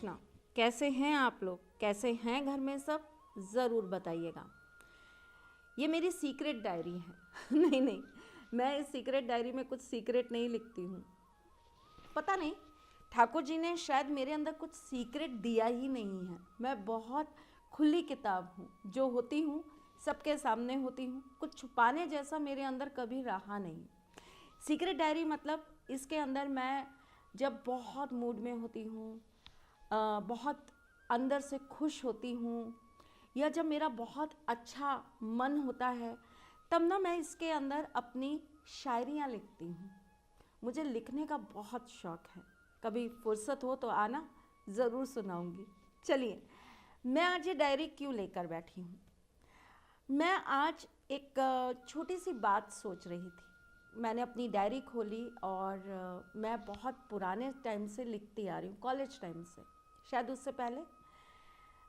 कृष्णा। कैसे हैं आप लोग? कैसे हैं घर में सब? ज़रूर बताइएगा। ये मेरी सीक्रेट डायरी है। नहीं नहीं, मैं इस सीक्रेट डायरी में कुछ सीक्रेट नहीं लिखती हूँ। पता नहीं, ठाकुर जी ने शायद मेरे अंदर कुछ सीक्रेट दिया ही नहीं है। मैं बहुत खुली किताब हूँ, जो होती हूँ सबके सामने होती हूँ। कुछ छुपाने जैसा मेरे अंदर कभी रहा नहीं। सीक्रेट डायरी मतलब इसके अंदर मैं जब बहुत मूड में होती हूँ, बहुत अंदर से खुश होती हूँ, या जब मेरा बहुत अच्छा मन होता है, तब ना मैं इसके अंदर अपनी शायरियाँ लिखती हूँ। मुझे लिखने का बहुत शौक़ है। कभी फुर्सत हो तो आना, ज़रूर सुनाऊंगी। चलिए, मैं आज ये डायरी क्यों लेकर बैठी हूँ। मैं आज एक छोटी सी बात सोच रही थी। मैंने अपनी डायरी खोली और मैं बहुत पुराने टाइम से लिखती आ रही हूँ, कॉलेज टाइम से, शायद उससे पहले।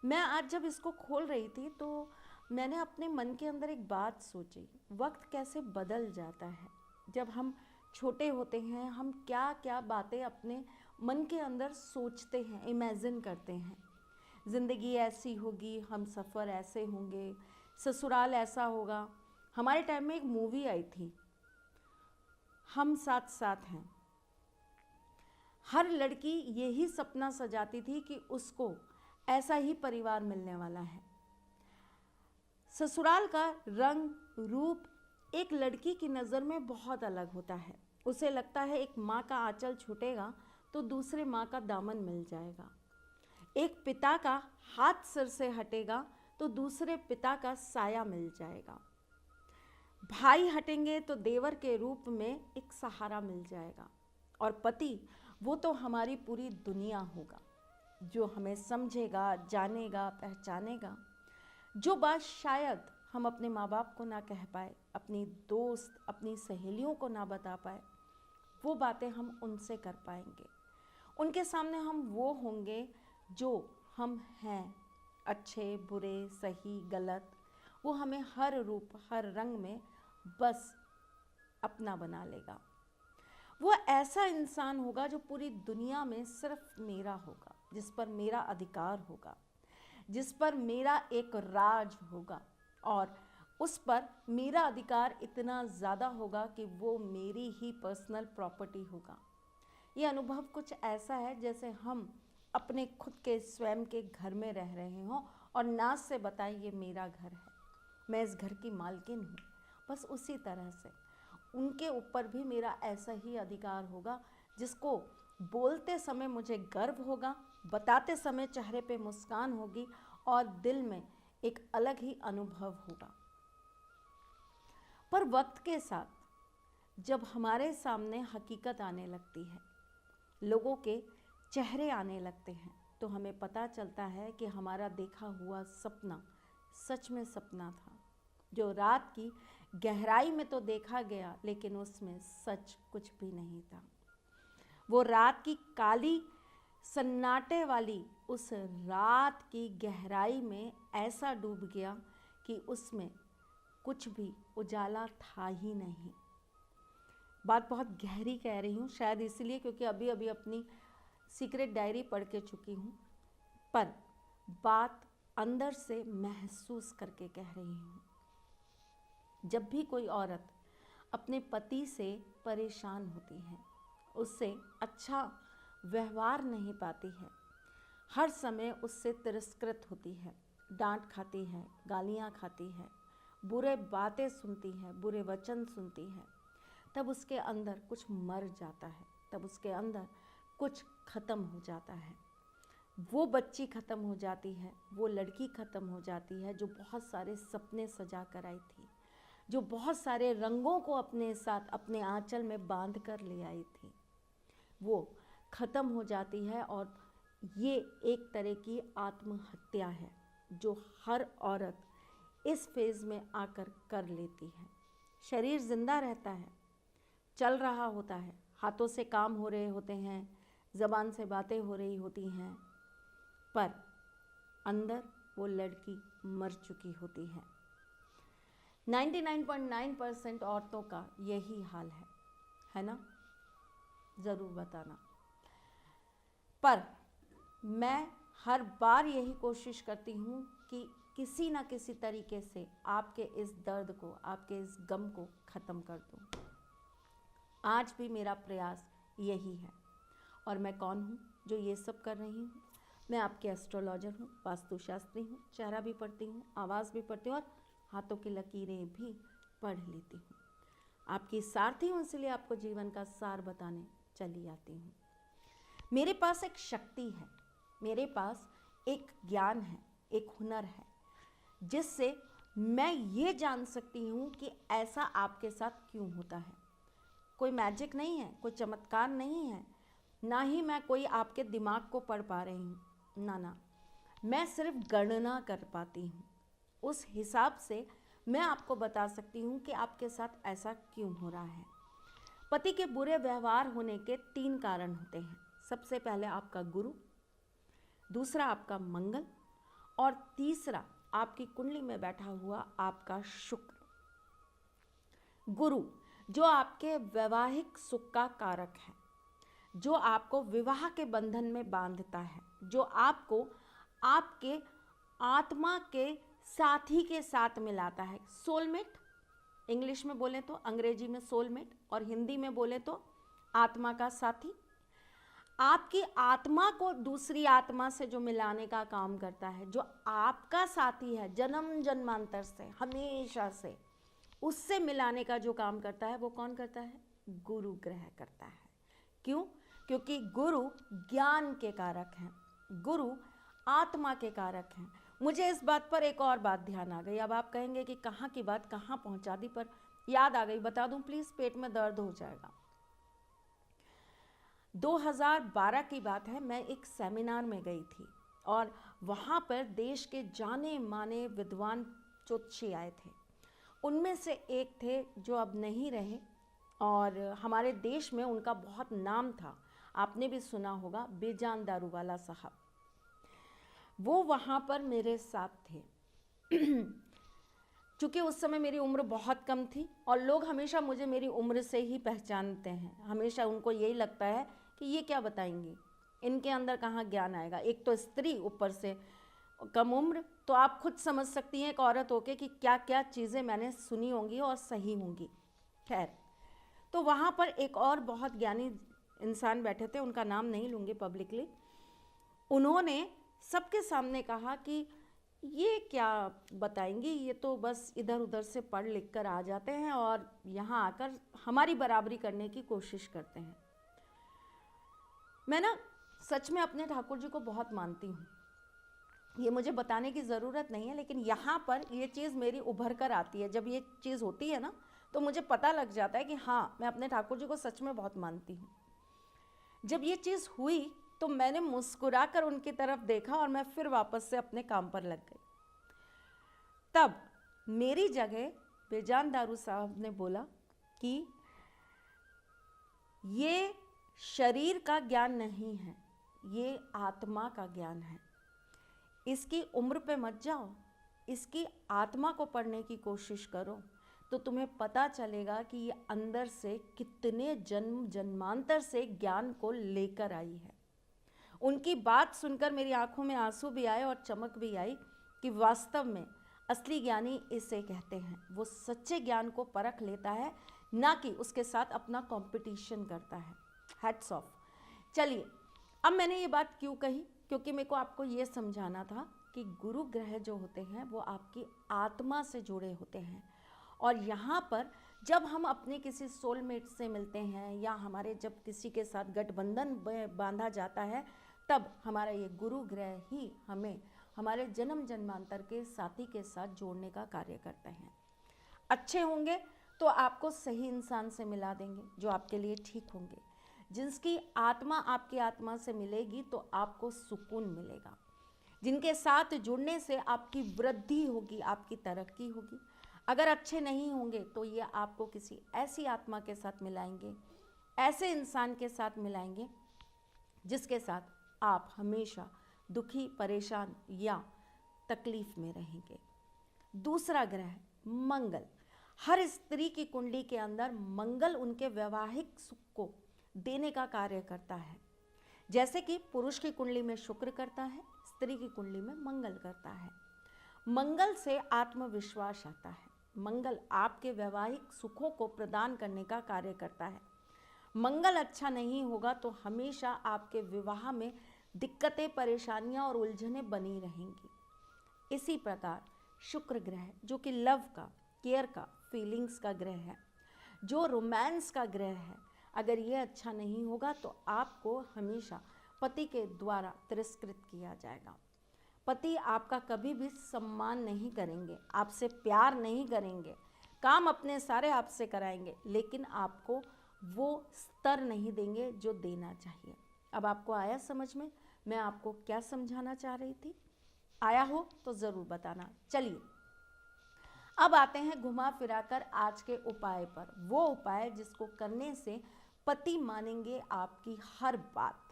मैं आज जब इसको खोल रही थी तो मैंने अपने मन के अंदर एक बात सोची, वक्त कैसे बदल जाता है। जब हम छोटे होते हैं, हम क्या क्या बातें अपने मन के अंदर सोचते हैं, इमेजिन करते हैं। ज़िंदगी ऐसी होगी, हम सफ़र ऐसे होंगे, ससुराल ऐसा होगा। हमारे टाइम में एक मूवी आई थी, हम साथ साथ हैं। हर लड़की यही सपना सजाती थी कि उसको ऐसा ही परिवार मिलने वाला है। ससुराल का रंग रूप एक लड़की की नज़र में बहुत अलग होता है। उसे लगता है एक माँ का आंचल छूटेगा तो दूसरे माँ का दामन मिल जाएगा। एक पिता का हाथ सिर से हटेगा तो दूसरे पिता का साया मिल जाएगा। भाई हटेंगे तो देवर के रूप में एक सहारा मिल जाएगा। और पति, वो तो हमारी पूरी दुनिया होगा, जो हमें समझेगा, जानेगा, पहचानेगा। जो बात शायद हम अपने माँ बाप को ना कह पाए, अपनी दोस्त, अपनी सहेलियों को ना बता पाए, वो बातें हम उनसे कर पाएंगे। उनके सामने हम वो होंगे जो हम हैं, अच्छे, बुरे, सही, गलत। वो हमें हर रूप, हर रंग में बस अपना बना लेगा। वो ऐसा इंसान होगा जो पूरी दुनिया में सिर्फ मेरा होगा, जिस पर मेरा अधिकार होगा, जिस पर मेरा एक राज होगा, और उस पर मेरा अधिकार इतना ज़्यादा होगा कि वो मेरी ही पर्सनल प्रॉपर्टी होगा। ये अनुभव कुछ ऐसा है जैसे हम अपने खुद के स्वयं के घर में रह रहे हों और नाज से बताएं ये मेरा घर है, मैं इस घर की मालकिन हूँ। बस उसी तरह से उनके ऊपर भी मेरा ऐसा ही अधिकार होगा, जिसको बोलते समय मुझे गर्व होगा, बताते समय चेहरे पे मुस्कान होगी और दिल में एक अलग ही अनुभव होगा। पर वक्त के साथ जब हमारे सामने हकीकत आने लगती है, लोगों के चेहरे आने लगते हैं, तो हमें पता चलता है कि हमारा देखा हुआ सपना सच में सपना था, जो रात की गहराई में तो देखा गया लेकिन उसमें सच कुछ भी नहीं था। वो रात की काली सन्नाटे वाली उस रात की गहराई में ऐसा डूब गया कि उसमें कुछ भी उजाला था ही नहीं। बात बहुत गहरी कह रही हूँ, शायद इसलिए क्योंकि अभी अभी अपनी सीक्रेट डायरी पढ़ के चुकी हूँ, पर बात अंदर से महसूस करके कह रही हूँ। जब भी कोई औरत अपने पति से परेशान होती है, उससे अच्छा व्यवहार नहीं पाती है, हर समय उससे तिरस्कृत होती है, डांट खाती है, गालियाँ खाती है, बुरे बातें सुनती है, बुरे वचन सुनती है, तब उसके अंदर कुछ मर जाता है, तब उसके अंदर कुछ ख़त्म हो जाता है। वो बच्ची ख़त्म हो जाती है, वो लड़की ख़त्म हो जाती है जो बहुत सारे सपने सजा कर आई थी, जो बहुत सारे रंगों को अपने साथ अपने आंचल में बांध कर ले आई थी। वो ख़त्म हो जाती है और ये एक तरह की आत्महत्या है जो हर औरत इस फेज़ में आकर कर लेती है। शरीर ज़िंदा रहता है, चल रहा होता है, हाथों से काम हो रहे होते हैं, ज़बान से बातें हो रही होती हैं, पर अंदर वो लड़की मर चुकी होती है। 99.9% औरतों का यही हाल है ना? ज़रूर बताना। पर मैं हर बार यही कोशिश करती हूँ कि किसी ना किसी तरीके से आपके इस दर्द को, आपके इस गम को ख़त्म कर दूँ। आज भी मेरा प्रयास यही है। और मैं कौन हूँ जो ये सब कर रही हूँ? मैं आपके एस्ट्रोलॉजर हूँ, वास्तुशास्त्री हूँ, चेहरा भी पढ़ती हूँ, आवाज़ भी पढ़ती हूँ और हाथों की लकीरें भी पढ़ लेती हूँ। आपकी सारथी हूँ, इसलिए आपको जीवन का सार बताने चली आती हूँ। मेरे पास एक शक्ति है, मेरे पास एक ज्ञान है, एक हुनर है, जिससे मैं ये जान सकती हूँ कि ऐसा आपके साथ क्यों होता है। कोई मैजिक नहीं है, कोई चमत्कार नहीं है, ना ही मैं कोई आपके दिमाग को पढ़ पा रही हूँ, ना, मैं सिर्फ गणना कर पाती हूँ। उस हिसाब से मैं आपको बता सकती हूँ कि आपके साथ ऐसा क्यों हो रहा है। पति के बुरे व्यवहार होने के 3 कारण होते हैं। सबसे पहले आपका गुरु, दूसरा आपका मंगल और तीसरा आपकी कुंडली में बैठा हुआ आपका शुक्र। गुरु जो आपके वैवाहिक सुख का कारक है, जो आपको विवाह के बंधन में बांधता है, जो आपको आपके आत्मा के साथी के साथ मिलाता है। सोलमेट इंग्लिश में बोले तो, अंग्रेजी में सोलमेट और हिंदी में बोले तो आत्मा का साथी। आपकी आत्मा को दूसरी आत्मा से जो मिलाने का काम करता है, जो आपका साथी है जन्म जन्मांतर से, हमेशा से, उससे मिलाने का जो काम करता है वो कौन करता है? गुरु ग्रह करता है। क्यों? क्योंकि गुरु ज्ञान के कारक हैं, गुरु आत्मा के कारक हैं। मुझे इस बात पर एक और बात ध्यान आ गई। अब आप कहेंगे कि कहाँ की बात कहाँ पहुँचा दी, पर याद आ गई, बता दूं प्लीज़, पेट में दर्द हो जाएगा। 2012 की बात है, मैं एक सेमिनार में गई थी और वहाँ पर देश के जाने माने विद्वान ज्योतिषी आए थे। उनमें से एक थे जो अब नहीं रहे और हमारे देश में उनका बहुत नाम था, आपने भी सुना होगा, बेजान दारूवाला साहब। वो वहाँ पर मेरे साथ थे। चूँकि उस समय मेरी उम्र बहुत कम थी और लोग हमेशा मुझे मेरी उम्र से ही पहचानते हैं। हमेशा उनको यही लगता है कि ये क्या बताएंगी, इनके अंदर कहाँ ज्ञान आएगा। एक तो स्त्री, ऊपर से कम उम्र, तो आप खुद समझ सकती हैं एक औरत होके कि क्या क्या चीज़ें मैंने सुनी होंगी और सही होंगी। खैर, तो वहाँ पर एक और बहुत ज्ञानी इंसान बैठे थे, उनका नाम नहीं लूँगी पब्लिकली। उन्होंने सबके सामने कहा कि ये क्या बताएंगी, ये तो बस इधर उधर से पढ़ लिख कर आ जाते हैं और यहाँ आकर हमारी बराबरी करने की कोशिश करते हैं। मैं ना सच में अपने ठाकुर जी को बहुत मानती हूँ, ये मुझे बताने की ज़रूरत नहीं है, लेकिन यहाँ पर ये चीज़ मेरी उभर कर आती है। जब ये चीज़ होती है ना, तो मुझे पता लग जाता है कि हाँ, मैं अपने ठाकुर जी को सच में बहुत मानती हूँ। जब ये चीज़ हुई तो मैंने मुस्कुरा कर उनकी तरफ देखा और मैं फिर वापस से अपने काम पर लग गई। तब मेरी जगह बेजान दारू साहब ने बोला कि ये शरीर का ज्ञान नहीं है, ये आत्मा का ज्ञान है। इसकी उम्र पे मत जाओ, इसकी आत्मा को पढ़ने की कोशिश करो, तो तुम्हें पता चलेगा कि ये अंदर से कितने जन्म जन्मांतर से ज्ञान को लेकर आई है। उनकी बात सुनकर मेरी आंखों में आंसू भी आए और चमक भी आई कि वास्तव में असली ज्ञानी इसे कहते हैं। वो सच्चे ज्ञान को परख लेता है, ना कि उसके साथ अपना कंपटीशन करता है। Hats off. चलिए, अब मैंने ये बात क्यों कही? क्योंकि मेरे को आपको ये समझाना था कि गुरु ग्रह जो होते हैं वो आपकी आत्मा से जुड़े होते हैं। और यहाँ पर जब हम अपने किसी सोलमेट से मिलते हैं या हमारे जब किसी के साथ गठबंधन बांधा जाता है, तब हमारा ये गुरु ग्रह ही हमें हमारे जन्म जन्मांतर के साथी के साथ जोड़ने का कार्य करते हैं। अच्छे होंगे तो आपको सही इंसान से मिला देंगे जो आपके लिए ठीक होंगे। जिसकी आत्मा आपकी आत्मा से मिलेगी तो आपको सुकून मिलेगा। जिनके साथ जुड़ने से आपकी वृद्धि होगी, आपकी तरक्की होगी। अगर अच्छे नहीं होंगे तो ये आपको किसी ऐसी आत्मा के साथ मिलाएंगे, ऐसे इंसान के साथ मिलाएंगे जिसके साथ आप हमेशा दुखी, परेशान या तकलीफ में रहेंगे। दूसरा ग्रह मंगल। हर स्त्री की कुंडली के अंदर मंगल उनके वैवाहिक सुख को देने का कार्य करता है। जैसे कि पुरुष की कुंडली में शुक्र करता है, स्त्री की कुंडली में मंगल करता है। मंगल से आत्मविश्वास आता है। मंगल आपके वैवाहिक सुखों को प्रदान करने का कार्य करता है। मंगल अच्छा नहीं होगा तो हमेशा आपके विवाह में दिक्कतें, परेशानियां और उलझनें बनी रहेंगी। इसी प्रकार शुक्र ग्रह, जो कि लव का, केयर का, फीलिंग्स का ग्रह है, जो रोमांस का ग्रह है, अगर ये अच्छा नहीं होगा तो आपको हमेशा पति के द्वारा तिरस्कृत किया जाएगा। पति आपका कभी भी सम्मान नहीं करेंगे, आपसे प्यार नहीं करेंगे, काम अपने सारे आपसे कराएंगे, लेकिन आपको वो स्तर नहीं देंगे जो देना चाहिए। अब आपको आया समझ में मैं आपको क्या समझाना चाह रही थी? आया हो तो ज़रूर बताना। चलिए अब आते हैं घुमा फिराकर आज के उपाय पर, वो उपाय जिसको करने से पति मानेंगे आपकी हर बात।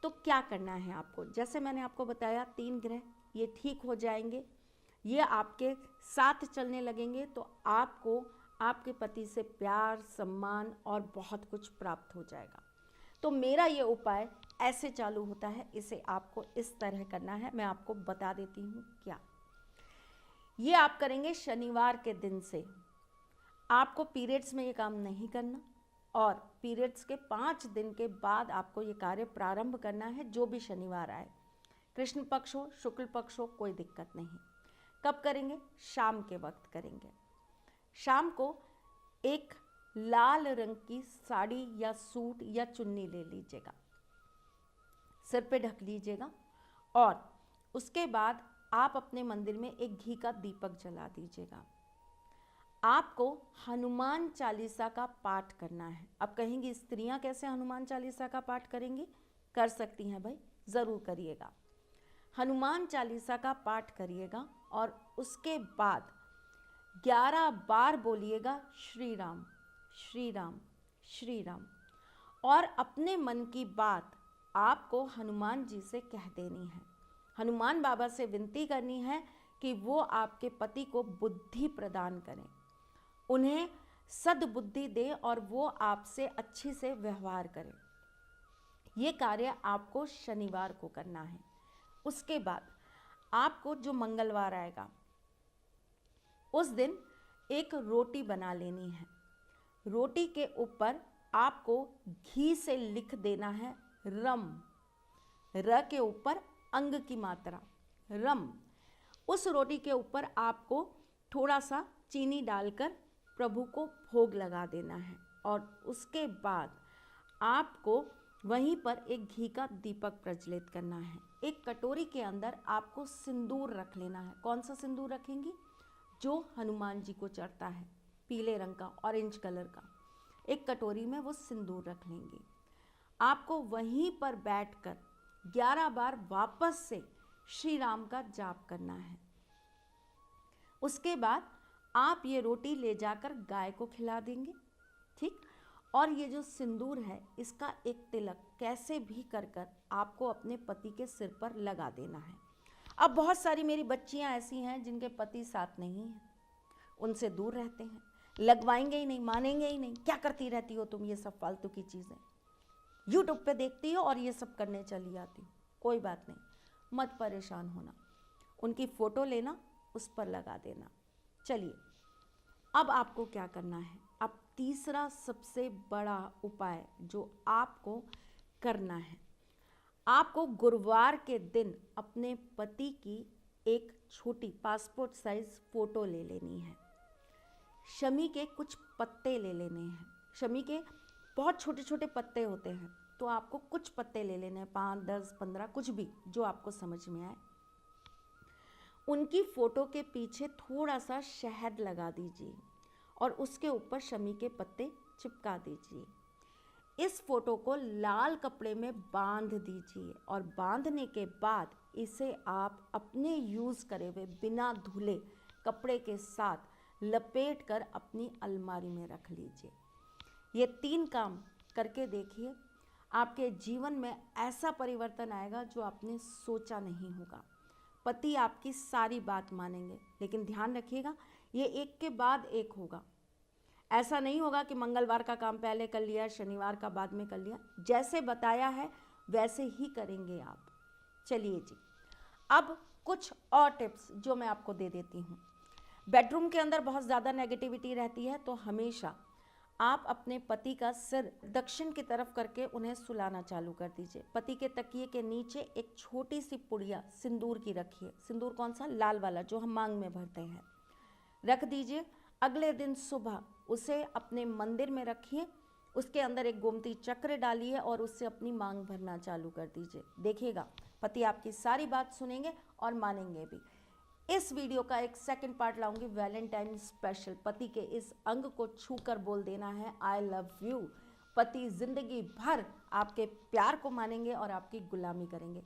तो क्या करना है आपको? जैसे मैंने आपको बताया 3 ग्रह ये ठीक हो जाएंगे, ये आपके साथ चलने लगेंगे तो आपको आपके पति से प्यार, सम्मान और बहुत कुछ प्राप्त हो जाएगा। तो मेरा ये उपाय ऐसे चालू होता है, इसे आपको इस तरह करना है। मैं आपको बता देती हूँ क्या। ये आप करेंगे शनिवार के दिन से। आपको पीरियड्स में ये काम नहीं करना और पीरियड्स के 5 दिन के बाद आपको ये कार्य प्रारंभ करना है, जो भी शनिवार आए, कृष्ण पक्ष हो, शुक्ल पक्ष हो, कोई दिक्कत नहीं। कब करेंगे? शाम के वक्त करेंगे। शाम को एक लाल रंग की साड़ी या सूट या चुन्नी ले लीजिएगा, सिर पे ढक लीजिएगा और उसके बाद आप अपने मंदिर में एक घी का दीपक जला दीजिएगा। आपको हनुमान चालीसा का पाठ करना है। अब कहेंगी स्त्रियां कैसे हनुमान चालीसा का पाठ करेंगी? कर सकती हैं भाई, ज़रूर करिएगा। हनुमान चालीसा का पाठ करिएगा और उसके बाद 11 बार बोलिएगा श्री राम श्री राम श्री राम, और अपने मन की बात आपको हनुमान जी से कह देनी है। हनुमान बाबा से विनती करनी है कि वो आपके पति को बुद्धि प्रदान करें, उन्हें सद्बुद्धि दें और वो आपसे अच्छी से व्यवहार करें। ये कार्य आपको शनिवार को करना है। उसके बाद आपको जो मंगलवार आएगा उस दिन एक रोटी बना लेनी है। रोटी के ऊपर आपको घी से लिख देना है रम, र के ऊपर अंग की मात्रा रम। उस रोटी के ऊपर आपको थोड़ा सा चीनी डालकर प्रभु को भोग लगा देना है और उसके बाद आपको वहीं पर एक घी का दीपक प्रज्वलित करना है। एक कटोरी के अंदर आपको सिंदूर रख लेना है। कौन सा सिंदूर रखेंगी? जो हनुमान जी को चढ़ता है, पीले रंग का, ऑरेंज कलर का। एक कटोरी में वो सिंदूर रख लेंगे। आपको वहीं पर बैठकर 11 बार वापस से श्री राम का जाप करना है। उसके बाद आप ये रोटी ले जाकर गाय को खिला देंगे, ठीक। और ये जो सिंदूर है इसका एक तिलक कैसे भी कर आपको अपने पति के सिर पर लगा देना है। अब बहुत सारी मेरी बच्चियां ऐसी हैं जिनके पति साथ नहीं हैं, उनसे दूर रहते हैं, लगवाएंगे ही नहीं, मानेंगे ही नहीं। क्या करती रहती हो तुम ये सब फालतू की चीज़ें, यूट्यूब पे देखती हो और ये सब करने चली जाती हो। कोई बात नहीं, मत परेशान होना, उनकी फ़ोटो लेना, उस पर लगा देना। चलिए अब आपको क्या करना है? अब तीसरा सबसे बड़ा उपाय जो आपको करना है, आपको गुरुवार के दिन अपने पति की एक छोटी पासपोर्ट साइज फ़ोटो ले लेनी है। शमी के कुछ पत्ते ले लेने हैं। शमी के बहुत छोटे छोटे पत्ते होते हैं, तो आपको कुछ पत्ते ले लेने हैं, 5, 10, 15, कुछ भी जो आपको समझ में आए। उनकी फ़ोटो के पीछे थोड़ा सा शहद लगा दीजिए और उसके ऊपर शमी के पत्ते चिपका दीजिए। इस फोटो को लाल कपड़े में बांध दीजिए और बांधने के बाद इसे आप अपने यूज़ करे हुए बिना धुले कपड़े के साथ लपेट कर अपनी अलमारी में रख लीजिए। ये 3 काम करके देखिए, आपके जीवन में ऐसा परिवर्तन आएगा जो आपने सोचा नहीं होगा। पति आपकी सारी बात मानेंगे, लेकिन ध्यान रखिएगा ये एक के बाद एक होगा। ऐसा नहीं होगा कि मंगलवार का काम पहले कर लिया, शनिवार का बाद में कर लिया। जैसे बताया है वैसे ही करेंगे आप। चलिए जी, अब कुछ और टिप्स जो मैं आपको दे देती हूँ। बेडरूम के अंदर बहुत ज़्यादा नेगेटिविटी रहती है, तो हमेशा आप अपने पति का सिर दक्षिण की तरफ करके उन्हें सुलाना चालू कर दीजिए। पति के तकिए के नीचे एक छोटी सी पुड़िया सिंदूर की रखिए। सिंदूर कौन सा? लाल वाला, जो हम मांग में भरते हैं, रख दीजिए। अगले दिन सुबह उसे अपने मंदिर में रखिए, उसके अंदर एक गोमती चक्र डालिए और उससे अपनी मांग भरना चालू कर दीजिए। देखिएगा पति आपकी सारी बात सुनेंगे और मानेंगे भी। इस वीडियो का एक सेकंड पार्ट लाऊंगी, वैलेंटाइन स्पेशल। पति के इस अंग को छूकर बोल देना है आई लव यू। पति जिंदगी भर आपके प्यार को मानेंगे और आपकी गुलामी करेंगे।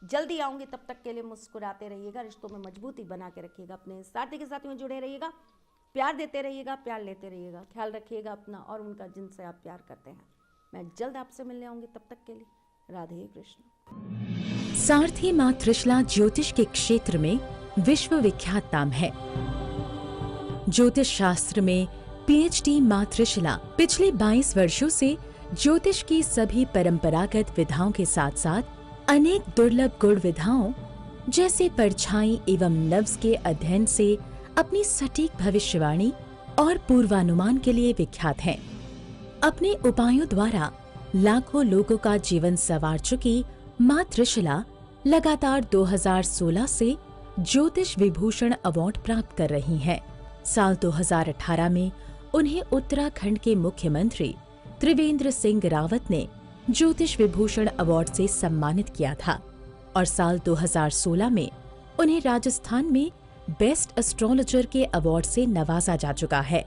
जल्दी आऊंगी, तब तक के लिए मुस्कुराते रहिएगा, रिश्तों में मजबूती बना के रखिएगा, अपने साथी के साथ में जुड़े रहिएगा, प्यार देते रहिएगा, प्यार लेते रहिएगा, ख्याल रखिएगा अपना और उनका जिनसे आप प्यार करते हैं। मैं जल्द आपसे मिलने आऊंगी, तब तक के लिए राधे कृष्ण। सारथी मां त्रिशला ज्योतिष के क्षेत्र में विश्व विख्यात नाम है। ज्योतिष शास्त्र में पीएचडी मां त्रिशला पिछले 22 वर्षों से ज्योतिष की सभी परंपरागत विधाओं के साथ साथ अनेक दुर्लभ गुण विधाओं जैसे परछाई एवं नव्स के अध्ययन से अपनी सटीक भविष्यवाणी और पूर्वानुमान के लिए विख्यात हैं। अपने उपायों द्वारा लाखों लोगों का जीवन संवार चुकी मां त्रिशला लगातार 2016 से ज्योतिष विभूषण अवार्ड प्राप्त कर रही हैं। साल 2018 में उन्हें उत्तराखंड के मुख्यमंत्री त्रिवेंद्र सिंह रावत ने ज्योतिष विभूषण अवार्ड से सम्मानित किया था और साल 2016 में उन्हें राजस्थान में बेस्ट एस्ट्रोलॉजर के अवार्ड से नवाजा जा चुका है।